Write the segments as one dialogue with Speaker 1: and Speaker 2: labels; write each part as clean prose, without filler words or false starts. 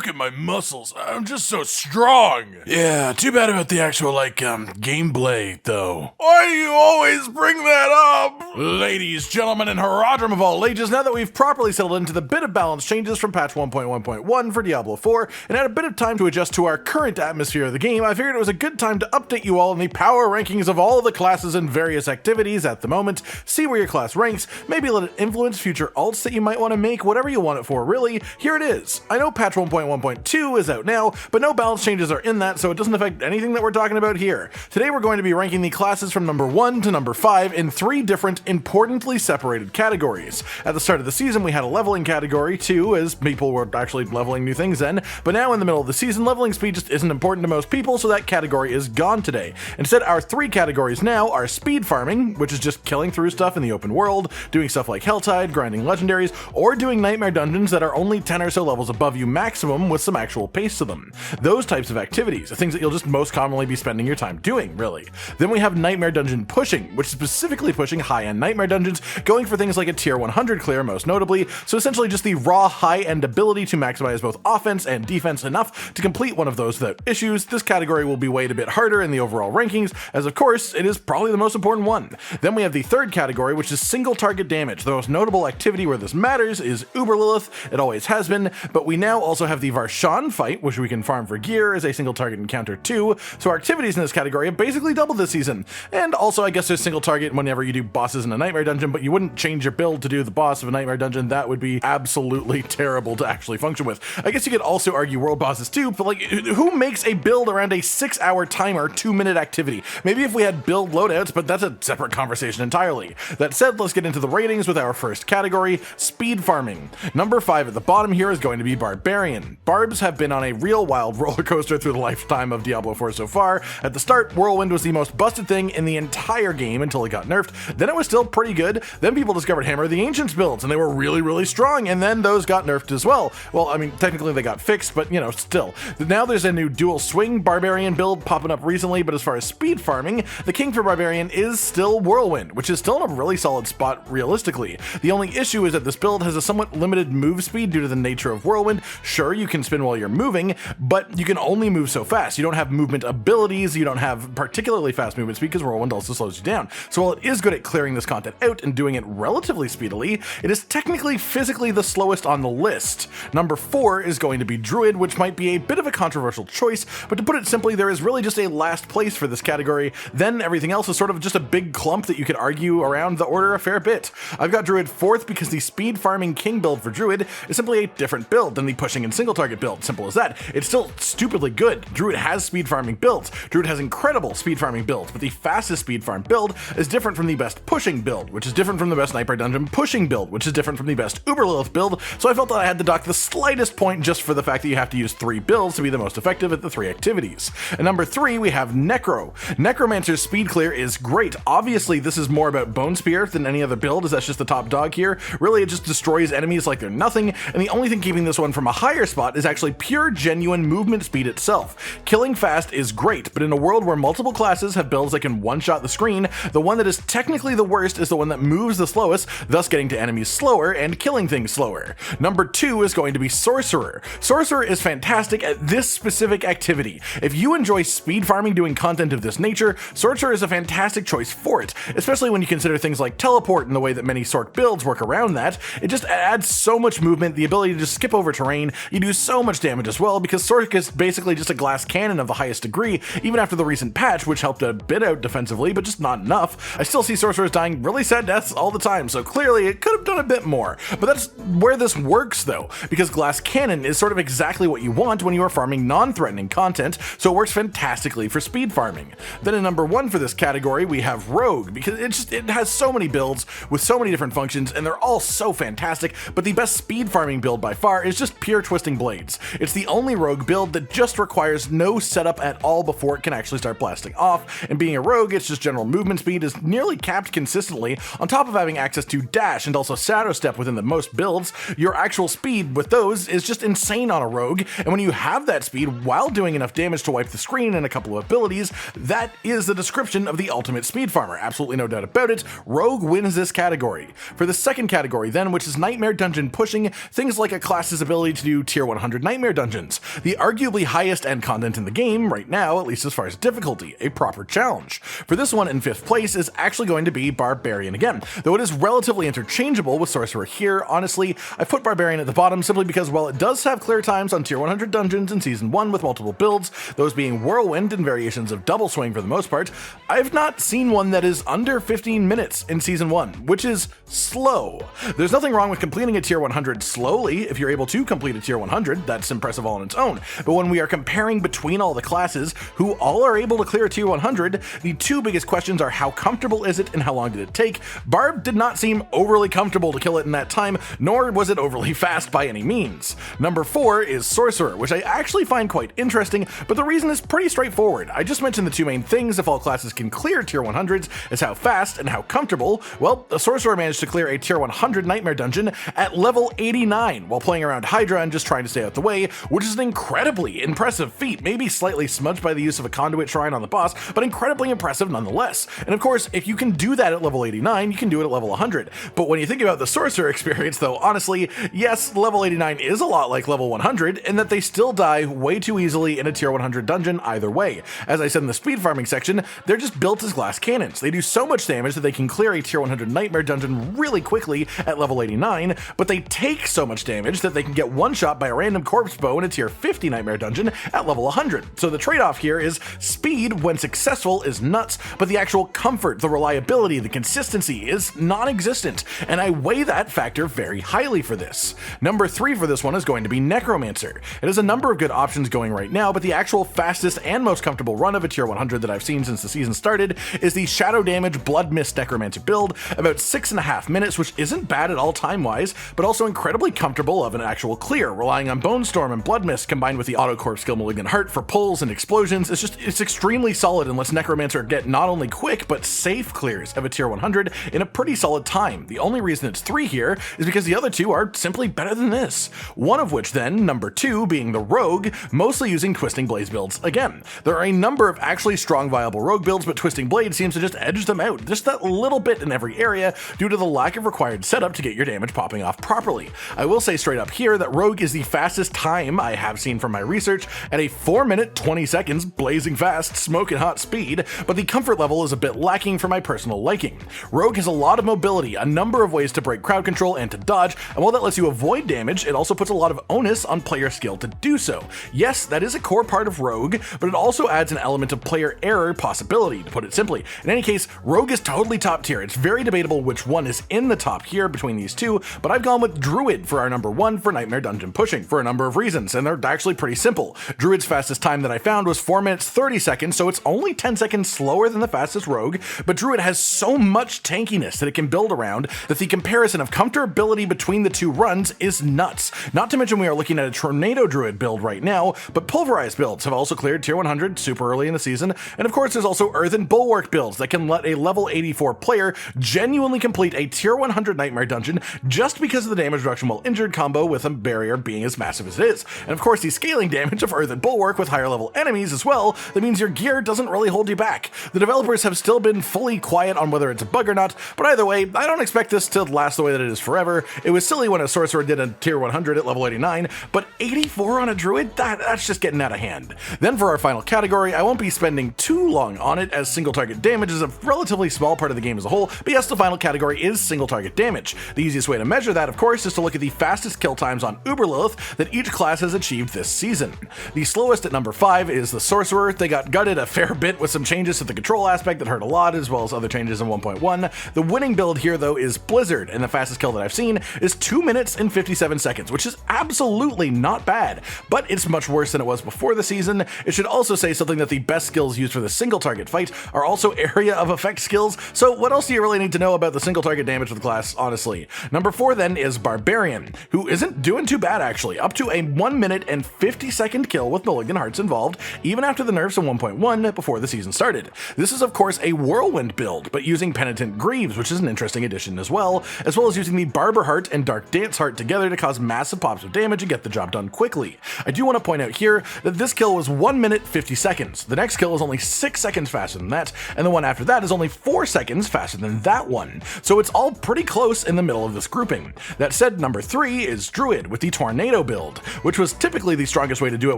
Speaker 1: look at my muscles. I'm just so strong. Yeah, too bad about the actual, gameplay, though. Why do you always bring that up? Ladies, gentlemen, and haradrim of all ages, now that we've properly settled into the bit of balance changes from patch 1.1.1 for Diablo 4, and had a bit of time to adjust to our current atmosphere of the game, I figured it was a good time to update you all on the power rankings of all the classes and various activities at the moment, see where your class ranks, maybe let it influence future alts that you might want to make, whatever you want it for, really. Here it is. I know patch 1.1.2 is out now, but no balance changes are in that, so it doesn't affect anything that we're talking about here. Today we're going to be ranking the classes from number 1 to number 5 in 3 different, importantly separated categories. At the start of the season, we had a leveling category too, as people were actually leveling new things then, but now in the middle of the season, leveling speed just isn't important to most people, so that category is gone today. Instead, our 3 categories now are speed farming, which is just killing through stuff in the open world, doing stuff like Helltide, grinding legendaries, or doing nightmare dungeons that are only 10 or so levels above you maximum with some actual pace to them. Those types of activities are things that you'll just most commonly be spending your time doing, really. Then we have nightmare dungeon pushing, which is specifically pushing high-end nightmare dungeons, going for things like a tier 100 clear most notably, so essentially just the raw high-end ability to maximize both offense and defense enough to complete one of those without issues. This category will be weighed a bit harder in the overall rankings, as of course it is probably the most important one. Then we have the third category, which is single target damage. The most notable activity where this matters is Uber Lilith. It always has been, but we now also have the Varshan fight, which we can farm for gear as a single target encounter too, so our activities in this category have basically doubled this season. And also I guess there's single target whenever you do bosses in a nightmare dungeon, but you wouldn't change your build to do the boss of a nightmare dungeon. That would be absolutely terrible to actually function with. I guess you could also argue world bosses too, but who makes a build around a 6-hour timer 2-minute activity? Maybe if we had build loadouts, but that's a separate conversation entirely. That said, let's get into the ratings with our first category, speed farming. Number 5 at the bottom here is going to be Barbarian. Barbs have been on a real wild roller coaster through the lifetime of Diablo 4 so far. At the start, Whirlwind was the most busted thing in the entire game until it got nerfed. Then it was still pretty good. Then people discovered Hammer of the Ancients builds, and they were really strong, and then those got nerfed as well. Well, I mean, technically they got fixed, but still. Now there's a new dual swing Barbarian build popping up recently, but as far as speed farming, the king for Barbarian is still Whirlwind, which is still in a really solid spot realistically. The only issue is that this build has a somewhat limited move speed due to the nature of Whirlwind. Sure, you can spin while you're moving, but you can only move so fast. You don't have movement abilities, you don't have particularly fast movement speed because Whirlwind also slows you down. So while it is good at clearing this content out and doing it relatively speedily, it is technically physically the slowest on the list. Number 4 is going to be Druid, which might be a bit of a controversial choice, but to put it simply, there is really just a last place for this category. Then everything else is sort of just a big clump that you could argue around the order a fair bit. I've got Druid 4th because the speed farming king build for Druid is simply a different build than the pushing and single target build. Simple as that. It's still stupidly good. Druid has speed farming builds. Druid has incredible speed farming builds, but the fastest speed farm build is different from the best pushing build, which is different from the best Nightmare Dungeon pushing build, which is different from the best Uber Lilith build, so I felt that I had to dock the slightest point just for the fact that you have to use 3 builds to be the most effective at the 3 activities. At number 3, we have Necro. Necromancer's speed clear is great. Obviously, this is more about Bone Spear than any other build, as that's just the top dog here. Really, it just destroys enemies like they're nothing, and the only thing keeping this one from a higher spot is actually pure, genuine movement speed itself. Killing fast is great, but in a world where multiple classes have builds that can one-shot the screen, the one that is technically the worst is the one that moves the slowest, thus getting to enemies slower and killing things slower. Number 2 is going to be Sorcerer. Sorcerer is fantastic at this specific activity. If you enjoy speed farming doing content of this nature, Sorcerer is a fantastic choice for it, especially when you consider things like teleport and the way that many Sorc builds work around that. It just adds so much movement, the ability to just skip over terrain. You do so much damage as well, because Sorc is basically just a glass cannon of the highest degree, even after the recent patch, which helped a bit out defensively, but just not enough. I still see Sorcerers dying really sad deaths all the time, so clearly it could have done a bit more. But that's where this works though, because glass cannon is sort of exactly what you want when you are farming non-threatening content, so it works fantastically for speed farming. Then in number 1 for this category, we have Rogue, because it has so many builds with so many different functions, and they're all so fantastic, but the best speed farming build by far is just pure Twisting Blades. It's the only Rogue build that just requires no setup at all before it can actually start blasting off, and being a Rogue, it's just general movement speed is nearly capped consistently, on top of having access to dash and also shadow step within the most builds. Your actual speed with those is just insane on a Rogue, and when you have that speed while doing enough damage to wipe the screen and a couple of abilities, that is the description of the ultimate speed farmer. Absolutely no doubt about it. Rogue wins this category. For the second category then, which is Nightmare Dungeon pushing, things like a class's ability to do tier 100 Nightmare Dungeons, the arguably highest end content in the game right now, at least as far as difficulty, a proper challenge. For this one, in 5th place is actually going to be Barbarian again, though it is relatively interchangeable with Sorcerer here. Honestly, I put Barbarian at the bottom simply because while it does have clear times on tier 100 dungeons in Season 1 with multiple builds, those being Whirlwind and variations of Double Swing for the most part, I've not seen one that is under 15 minutes in Season 1, which is slow. There's nothing wrong with completing a tier 100 slowly. If you're able to complete a tier 100, that's impressive all on its own. But when we are comparing between all the classes who all are able to clear a tier 100, the two biggest questions are how comfortable is it and how long did it take? Barb did not seem overly comfortable to kill it in that time, nor was it overly fast by any means. Number 4 is Sorcerer, which I actually find quite interesting, but the reason is pretty straightforward. I just mentioned the two main things if all classes can clear tier 100s is how fast and how comfortable. Well, the Sorcerer managed to clear a tier 100 Nightmare Dungeon at level 89 while playing around Hydra and just trying to stay out the way, which is an incredibly impressive feat, maybe slightly smudged by the use of a conduit shrine on the boss, but incredibly impressive nonetheless. And of course, if you can do that at level 89, you can do it at level 100. But when you think about the Sorcerer experience though, honestly, yes, level 89 is a lot like level 100 in that they still die way too easily in a tier 100 dungeon either way. As I said in the speed farming section, they're just built as glass cannons. They do so much damage that they can clear a tier 100 Nightmare Dungeon really quickly at level 89, but they take so much damage that they can get one shot by a random corpse bow in a tier 50 Nightmare Dungeon at level 100. So the trade-off here is speed when successful is nuts, but the actual comfort, the reliability, the consistency is non-existent, and I weigh that factor very highly for this. Number 3 for this one is going to be Necromancer. It has a number of good options going right now, but the actual fastest and most comfortable run of a tier 100 that I've seen since the season started is the Shadow Damage Blood Mist Necromancer build, about 6.5 minutes, which isn't bad at all time-wise, but also incredibly comfortable of an actual clear, relying on Bone Storm and Blood Mist combined with the auto corp skill Malignant Heart for pulls and explosions. It's extremely solid and lets Necromancer get not only quick but safe clears of a tier 100 in a pretty solid time. The only reason it's 3 here is because the other two are simply better than this. One of which then, number 2, being the Rogue, mostly using Twisting Blades builds again. There are a number of actually strong viable Rogue builds, but Twisting Blade seems to just edge them out just that little bit in every area due to the lack of required setup to get your damage popping off properly. I will say straight up here that Rogue is the fastest time I have seen from my research at a 4 minute 20 seconds blazing fast smoking hot speed, but the comfort level is a bit lacking for my personal liking. Rogue has a lot of mobility, a number of ways to break crowd control and to dodge, and while that lets you avoid damage, it also puts a lot of onus on player skill to do so. Yes, that is a core part of Rogue, but it also adds an element of player error possibility, to put it simply. In any case, Rogue is totally top tier. It's very debatable which one is in the top here between these two, but I've gone with Druid for our number 1 for Nightmare Dungeon pushing for a number of reasons, and they're actually pretty simple. Druid's fastest time that I found was 4 minutes 30 seconds, so it's only 10 seconds slower than the fastest Rogue, but Druid has so much tankiness that it can build around that the comparison of comfortability between the two runs is nuts. Not to mention we are looking at a Tornado Druid build right now, but Pulverized builds have also cleared tier 100 super early in the season, and of course there's also Earthen Bulwark builds that can let a level 84 player genuinely complete a tier 100 Nightmare Dungeon just because of the damage reduction while injured combo with a barrier being as massive as it is. And of course the scaling damage of Earthen Bulwark with higher level enemies as well, that means your gear doesn't really hold you back. The developers have still been fully quiet on whether it's a bug or not, but either way, I don't expect this to last the way that it is forever. It was silly when a Sorcerer did a tier 100 at level 89, but 84 on a Druid? That's just getting out of hand. Then for our final category, I won't be spending too long on it as single target damage is a relatively small part of the game as a whole, but yes, the final category is single target damage. The easiest way to measure that, of course, is to look at the fastest kill times on Uber Lilith that each class has achieved this season. The slowest at number 5 is the Sorcerer. They got gutted a fair bit with some changes to the control aspect that hurt a lot, as well as other changes in 1.1. The winning build here though is Blizzard, and the fastest kill that I've seen is 2 minutes and 57 seconds, which is absolutely not bad, but it's much worse than it was before the season. It should also say something that the best skills used for the single target fight are also area of effect skills, so what else do you really need to know about the single target damage of the class, honestly? Number 4 then is Barbarian, who isn't doing too bad actually, up to a 1 minute and 50 second kill with Malignant Hearts involved, even after the nerfs in 1.1 before the season started. This is of course a Whirlwind build, but using Penitent Greaves, which is an interesting addition as well as using the Barber Heart and Dark Dance Heart together to cause massive pops of damage and get the job done quickly. I do want to point out here that this kill was 1 minute 50 seconds. The next kill is only 6 seconds faster than that, and the one after that is only 4 seconds faster than that one. So it's all pretty close in the middle of this grouping. That said, number 3 is Druid with the Tornado tornado build, which was typically the strongest way to do it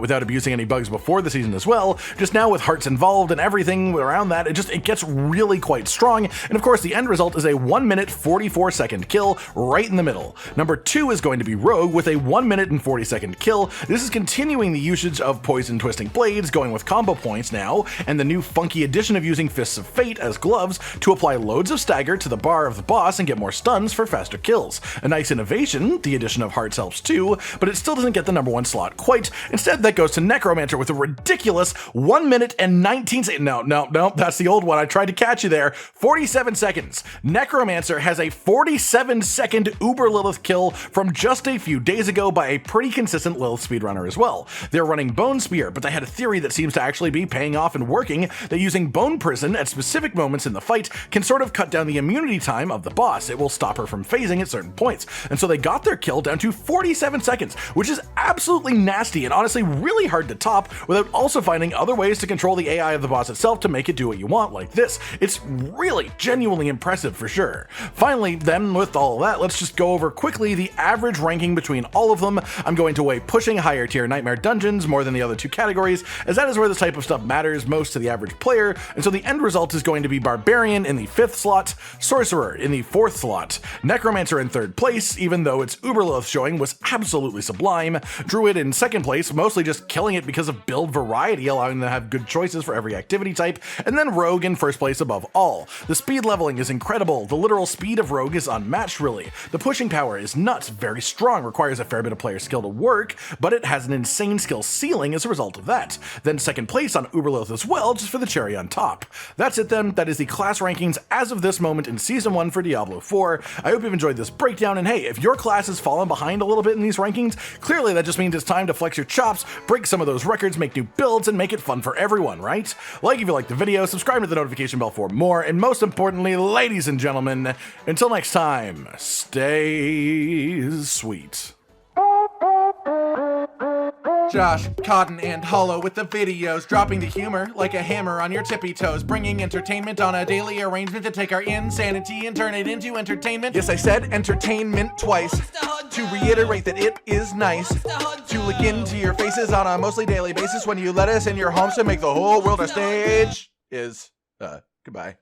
Speaker 1: without abusing any bugs before the season as well. Just now with hearts involved and everything around that, it gets really quite strong. And of course, the end result is a 1 minute 44 second kill right in the middle. Number 2 is going to be Rogue with a 1 minute and 40 second kill. This is continuing the usage of Poison Twisting Blades, going with combo points now, and the new funky addition of using Fists of Fate as gloves to apply loads of stagger to the bar of the boss and get more stuns for faster kills. A nice innovation. The addition of hearts helps too, but it still doesn't get the number 1 slot quite. Instead, that goes to Necromancer with a ridiculous 1 minute and 19 seconds. No, that's the old one. I tried to catch you there. 47 seconds. Necromancer has a 47-second Uber Lilith kill from just a few days ago by a pretty consistent Lilith speedrunner as well. They're running Bone Spear, but they had a theory that seems to actually be paying off and working, that using Bone Prison at specific moments in the fight can sort of cut down the immunity time of the boss. It will stop her from phasing at certain points. And so they got their kill down to 47 seconds, which is absolutely nasty and honestly really hard to top without also finding other ways to control the AI of the boss itself to make it do what you want like this. It's really genuinely impressive for sure. Finally, then with all of that, let's just go over quickly the average ranking between all of them. I'm going to weigh pushing higher tier Nightmare Dungeons more than the other 2 categories, as that is where this type of stuff matters most to the average player, and so the end result is going to be Barbarian in the 5th slot, Sorcerer in the 4th slot, Necromancer in 3rd place, even though its Uber Lilith showing was absolutely sublime, Druid in 2nd place, mostly just killing it because of build variety, allowing them to have good choices for every activity type, and then Rogue in 1st place above all. The speed leveling is incredible, the literal speed of Rogue is unmatched really, the pushing power is nuts, very strong, requires a fair bit of player skill to work, but it has an insane skill ceiling as a result of that. Then 2nd place on Uber Lilith as well, just for the cherry on top. That's it then, that is the class rankings as of this moment in Season 1 for Diablo 4. I hope you've enjoyed this breakdown, and hey, if your class has fallen behind a little bit in these rankings, clearly that just means it's time to flex your chops, break some of those records, make new builds, and make it fun for everyone, right? Like if you like the video, subscribe to the notification bell for more, and most importantly, ladies and gentlemen, until next time, stay sweet.
Speaker 2: Josh, Cotton, and Hollow with the videos, dropping the humor like a hammer on your tippy toes, bringing entertainment on a daily arrangement to take our insanity and turn it into entertainment. Yes, I said entertainment twice, to reiterate that it is nice to look into your faces on a mostly daily basis when you let us in your homes to make the whole world a stage. Goodbye.